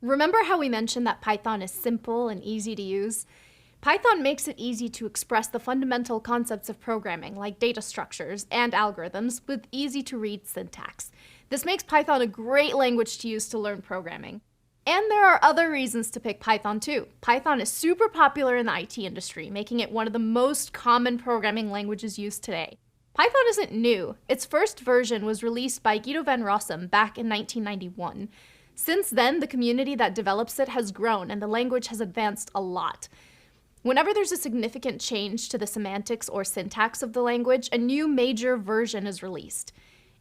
Remember how we mentioned that Python is simple and easy to use? Python makes it easy to express the fundamental concepts of programming, like data structures and algorithms, with easy-to-read syntax. This makes Python a great language to use to learn programming. And there are other reasons to pick Python too. Python is super popular in the IT industry, making it one of the most common programming languages used today. Python isn't new. Its first version was released by Guido van Rossum back in 1991. Since then, the community that develops it has grown and the language has advanced a lot. Whenever there's a significant change to the semantics or syntax of the language, a new major version is released.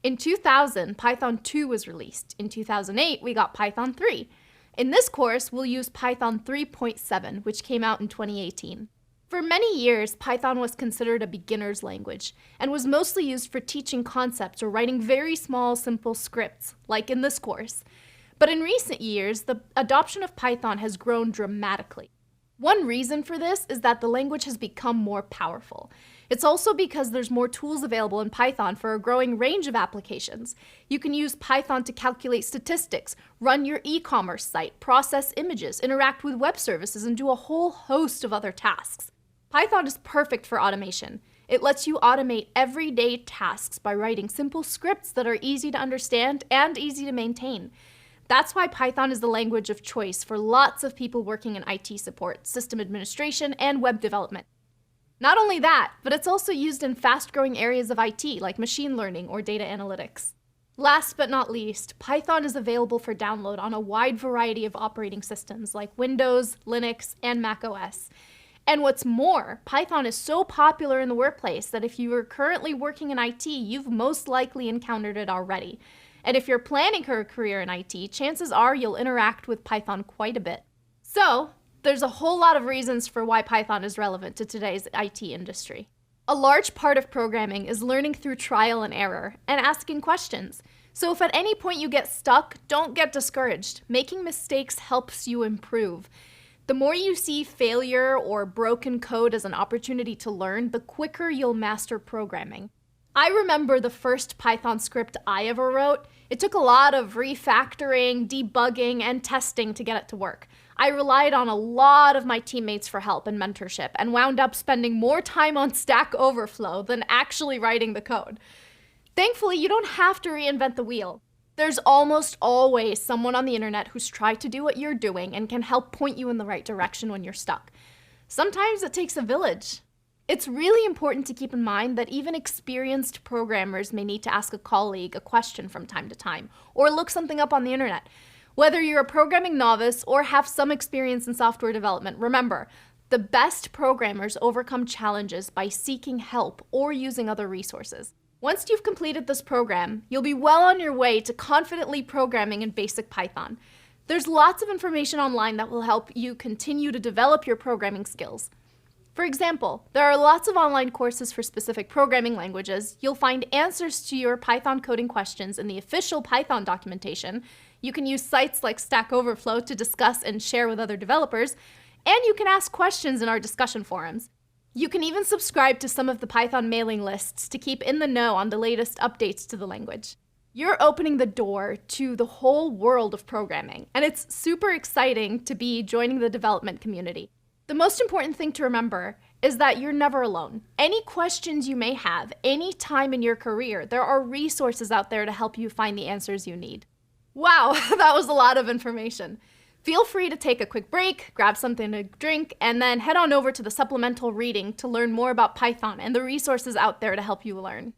In 2000, Python 2 was released. In 2008, we got Python 3. In this course, we'll use Python 3.7, which came out in 2018. For many years, Python was considered a beginner's language and was mostly used for teaching concepts or writing very small, simple scripts, like in this course. But in recent years, the adoption of Python has grown dramatically. One reason for this is that the language has become more powerful. It's also because there's more tools available in Python for a growing range of applications. You can use Python to calculate statistics, run your e-commerce site, process images, interact with web services, and do a whole host of other tasks. Python is perfect for automation. It lets you automate everyday tasks by writing simple scripts that are easy to understand and easy to maintain. That's why Python is the language of choice for lots of people working in IT support, system administration, and web development. Not only that, but it's also used in fast-growing areas of IT like machine learning or data analytics. Last but not least, Python is available for download on a wide variety of operating systems like Windows, Linux, and macOS. And what's more, Python is so popular in the workplace that if you are currently working in IT, you've most likely encountered it already. And if you're planning for a career in IT, chances are you'll interact with Python quite a bit. So, there's a whole lot of reasons for why Python is relevant to today's IT industry. A large part of programming is learning through trial and error and asking questions. So if at any point you get stuck, don't get discouraged. Making mistakes helps you improve. The more you see failure or broken code as an opportunity to learn, the quicker you'll master programming. I remember the first Python script I ever wrote. It took a lot of refactoring, debugging, and testing to get it to work. I relied on a lot of my teammates for help and mentorship and wound up spending more time on Stack Overflow than actually writing the code. Thankfully, you don't have to reinvent the wheel. There's almost always someone on the internet who's tried to do what you're doing and can help point you in the right direction when you're stuck. Sometimes it takes a village. It's really important to keep in mind that even experienced programmers may need to ask a colleague a question from time to time, or look something up on the internet. Whether you're a programming novice or have some experience in software development, remember, the best programmers overcome challenges by seeking help or using other resources. Once you've completed this program, you'll be well on your way to confidently programming in basic Python. There's lots of information online that will help you continue to develop your programming skills. For example, there are lots of online courses for specific programming languages. You'll find answers to your Python coding questions in the official Python documentation. You can use sites like Stack Overflow to discuss and share with other developers, and you can ask questions in our discussion forums. You can even subscribe to some of the Python mailing lists to keep in the know on the latest updates to the language. You're opening the door to the whole world of programming, and it's super exciting to be joining the development community. The most important thing to remember is that you're never alone. Any questions you may have, any time in your career, there are resources out there to help you find the answers you need. Wow, that was a lot of information. Feel free to take a quick break, grab something to drink, and then head on over to the supplemental reading to learn more about Python and the resources out there to help you learn.